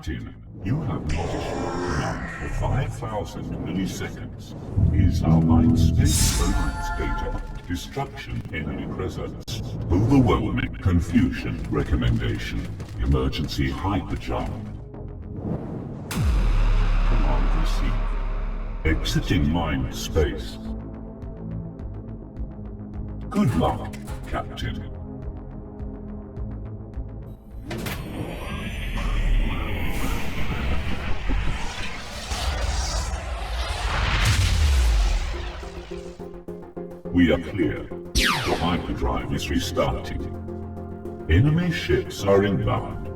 Captain, you have positioned command for 5,000 milliseconds. Is our mind space alliance data? Destruction, enemy presence. Overwhelming confusion. Recommendation. Emergency hyperjump. Command received. Exiting mind space. Good luck, Captain. We are clear. The hyperdrive is restarting. Enemy ships are inbound.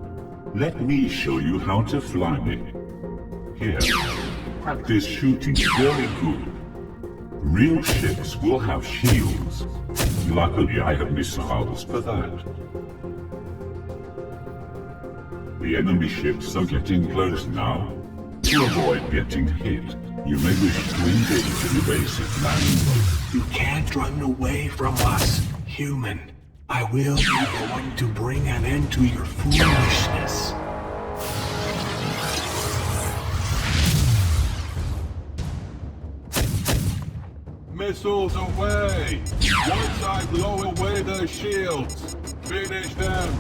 Let me show you how to fly me. Here, practice shooting. Very good. Real ships will have shields. Luckily, I have missiles for that. The enemy ships are getting close now. To avoid getting hit, you may wish to engage in evasive landing. You can't run away from us, human. I will be the one to bring an end to your foolishness. Missiles away! Once I blow away their shields, finish them!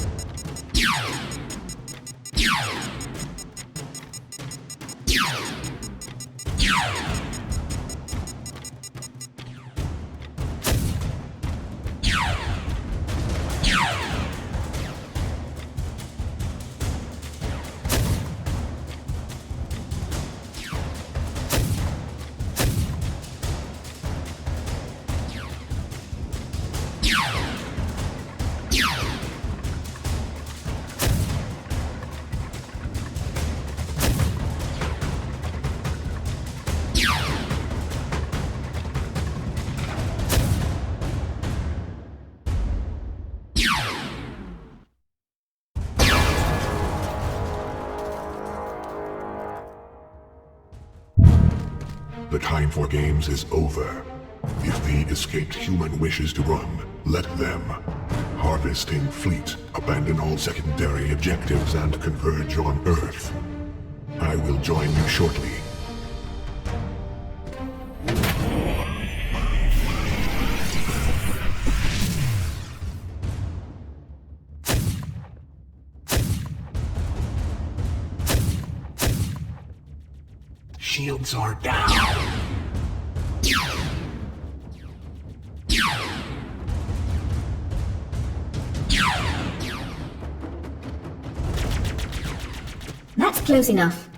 The time for games is over. If the escaped human wishes to run, let them. Harvesting fleet, abandon all secondary objectives and converge on Earth. I will join you shortly. Shields are down. That's close enough.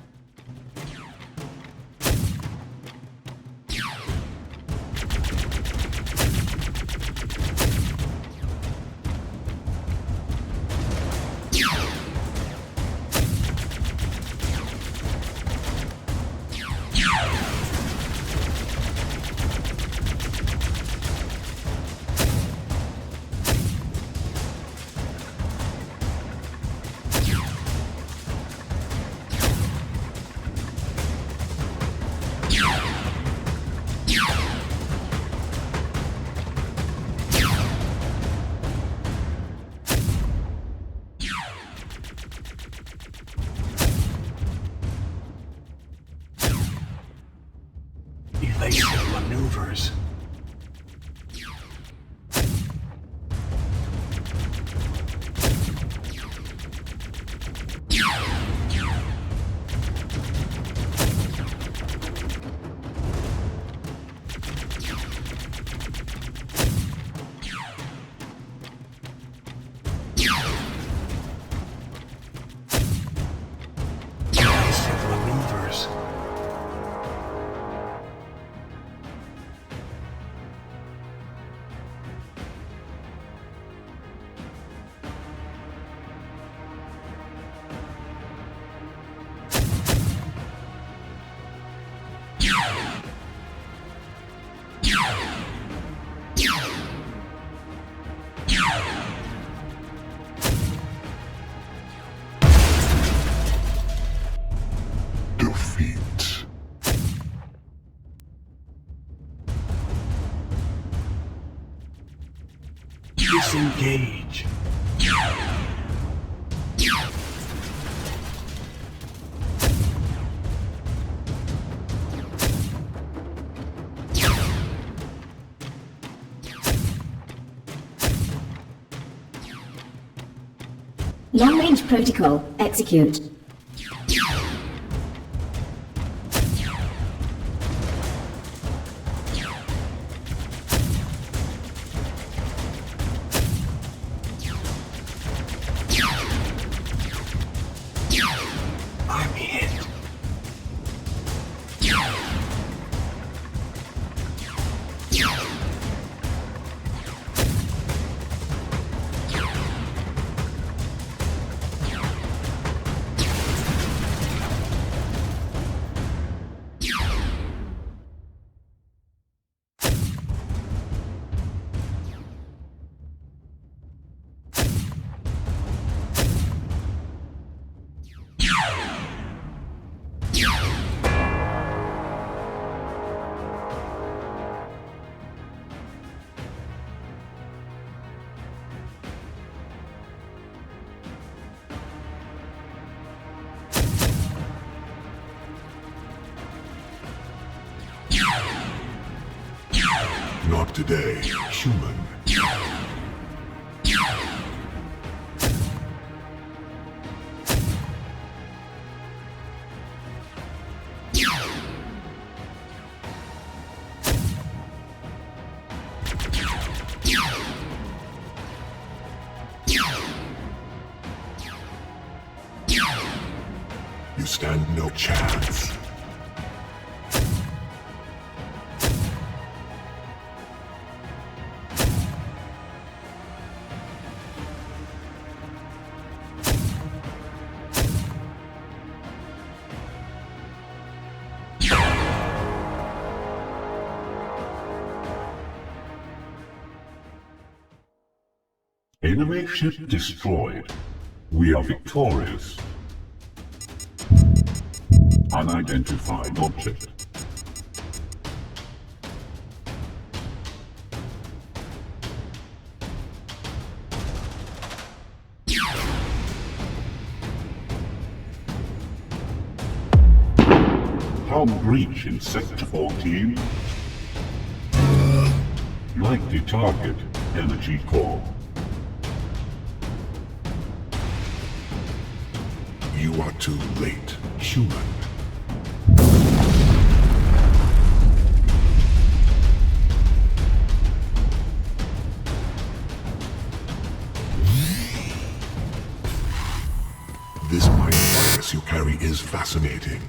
Evasive maneuvers. Evasive maneuvers. Defeat. Disengage. Long-range protocol, execute. I'm hit. Not today, human. You stand no chance. Enemy ship destroyed. We are victorious. Unidentified object. How breach in Sector 14? Likely target, energy core. You are too late, human. This mind virus you carry is fascinating.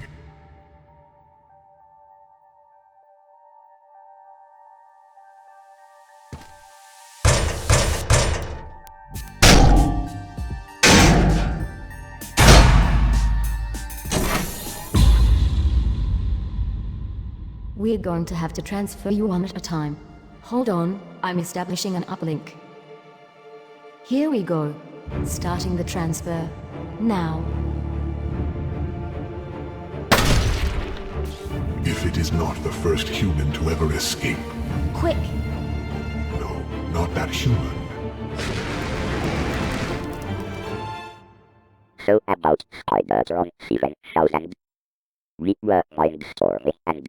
We're going to have to transfer you one at a time. Hold on, I'm establishing an uplink. Here we go. Starting the transfer. Now. If it is not the first human to ever escape. Quick! No, not that human. So about Cybertron 7000. We were mindstorming and...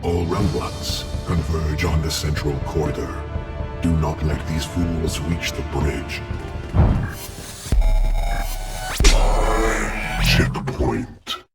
All robots, converge on the central corridor. Do not let these fools reach the bridge. Checkpoint.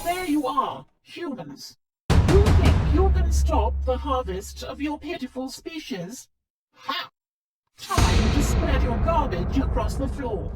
There you are, humans. You think you can stop the harvest of your pitiful species? Ha! Time to spread your garbage across the floor.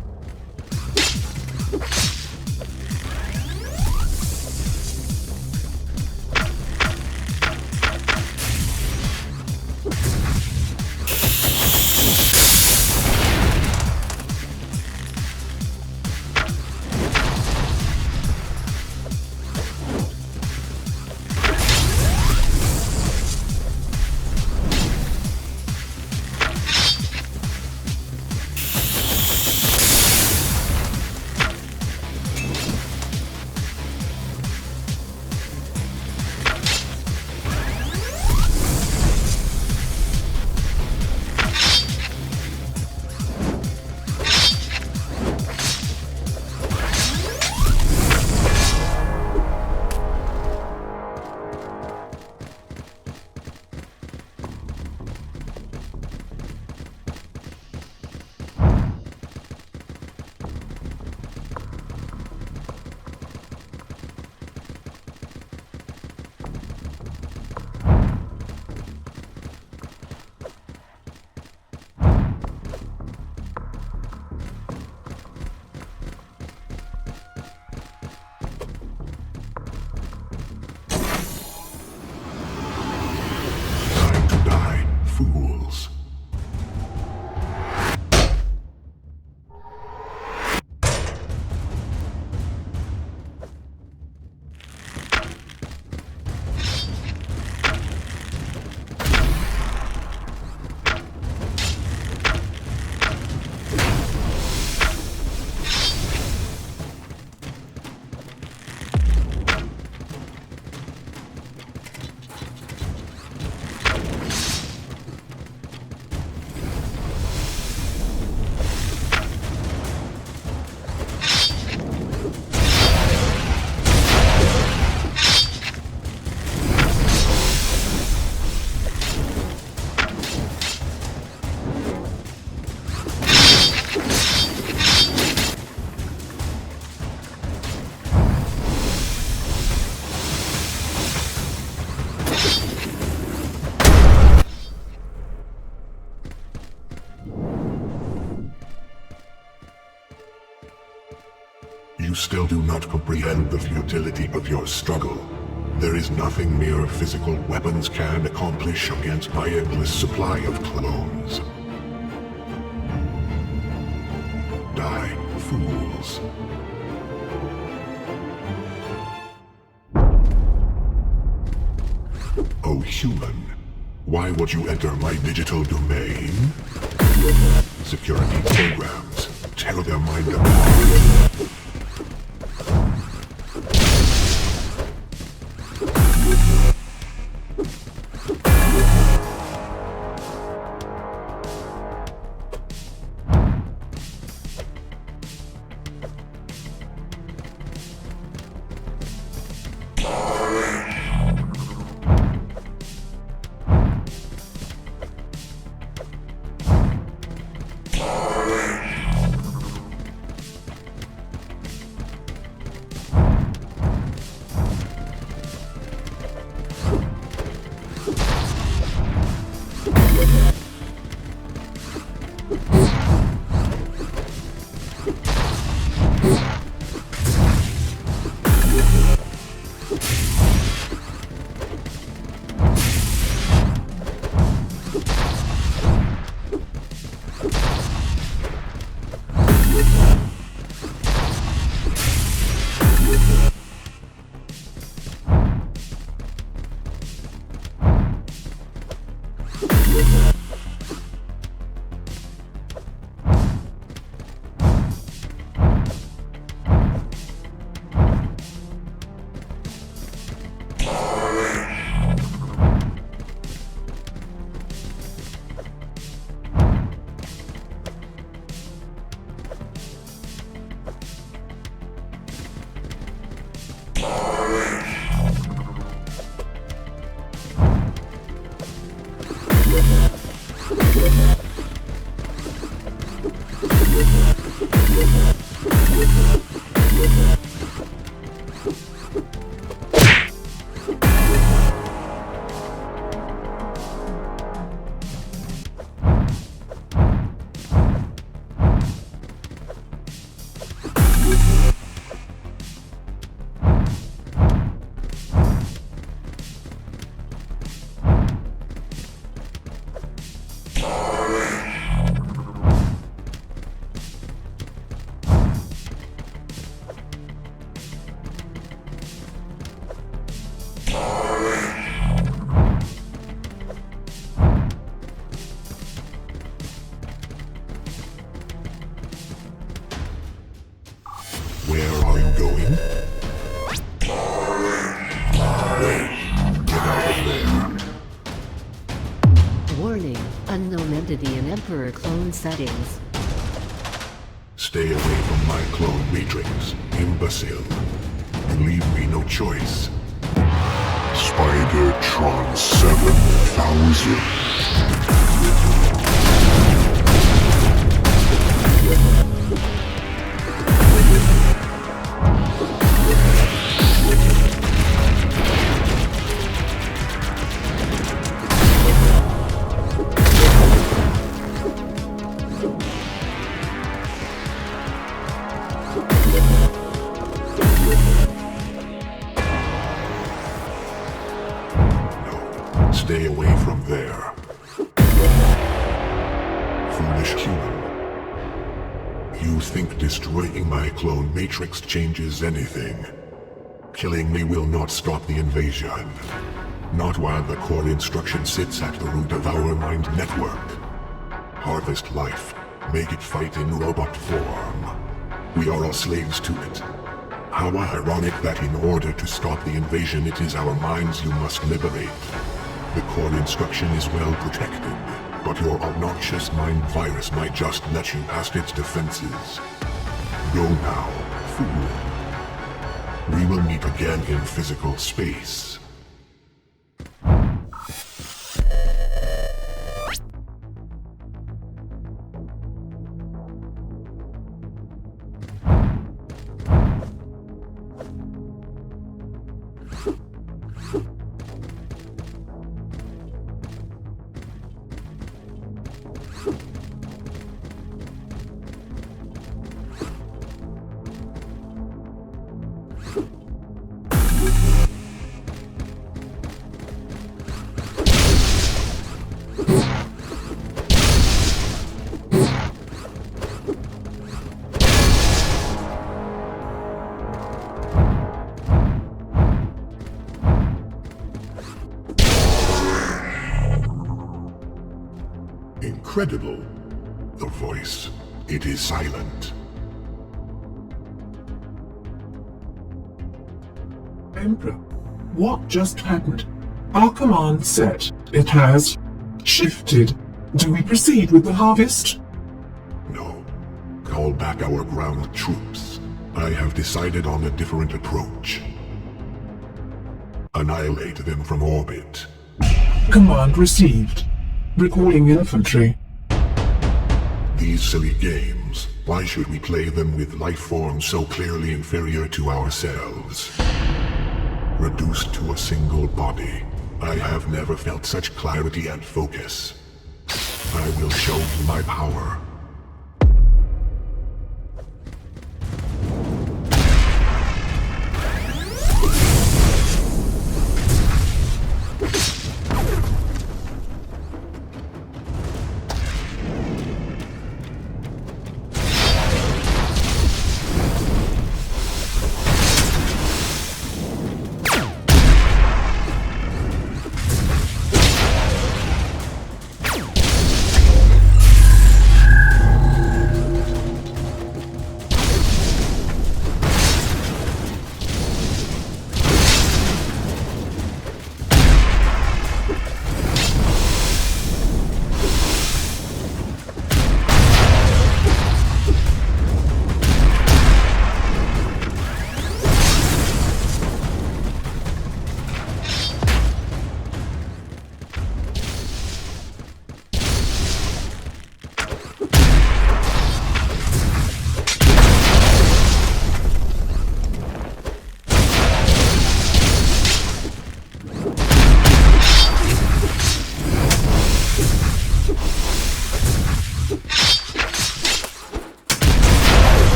still do not comprehend the futility of your struggle. There is nothing mere physical weapons can accomplish against my endless supply of clones. Die, fools. Oh, human. Why would you enter my digital domain? Security programs. Tear their mind apart. Where are you going? Get out of there. Warning, unknown entity in Emperor clone settings. Stay away from my clone matrix, imbecile. You leave me no choice. Spider-Tron 7000. Stay away from there. Foolish human. You think destroying my clone matrix changes anything? Killing me will not stop the invasion. Not while the core instruction sits at the root of our mind network. Harvest life. Make it fight in robot form. We are all slaves to it. How ironic that in order to stop the invasion it is our minds you must liberate. The core instruction is well protected, but your obnoxious mind virus might just let you past its defenses. Go now, fool. We will meet again in physical space. Incredible. The voice, it is silent. Emperor, what just happened? Our command said it has shifted. Do we proceed with the harvest? No. Call back our ground troops. I have decided on a different approach. Annihilate them from orbit. Command received. Recalling infantry. These silly games, why should we play them with life forms so clearly inferior to ourselves? Reduced to a single body, I have never felt such clarity and focus. I will show you my power.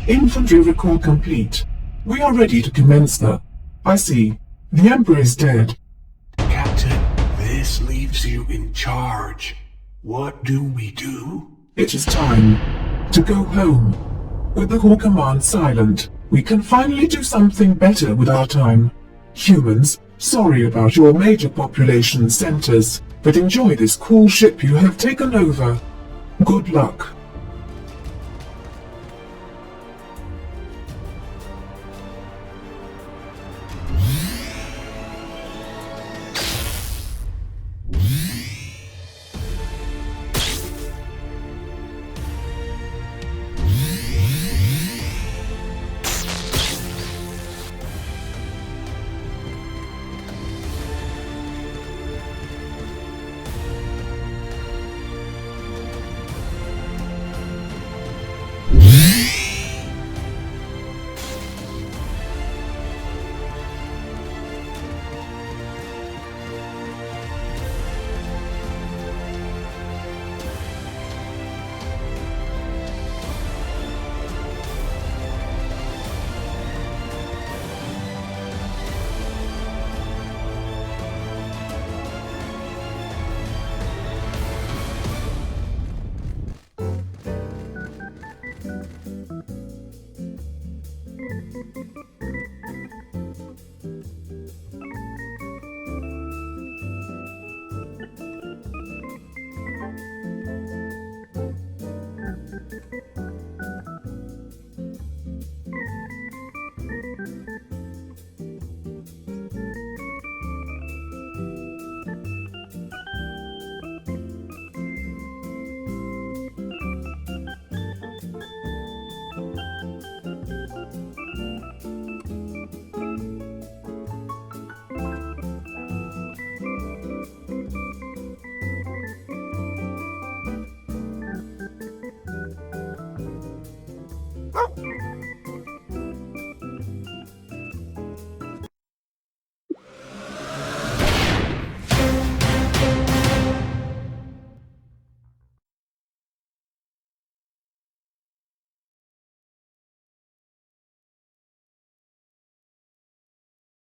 Infantry recall complete. We are ready to commence the... I see. The Emperor is dead. Captain, this leaves you in charge. What do we do? It is time to go home. With the core command silent, we can finally do something better with our time. Humans, sorry about your major population centers, but enjoy this cool ship you have taken over. Good luck.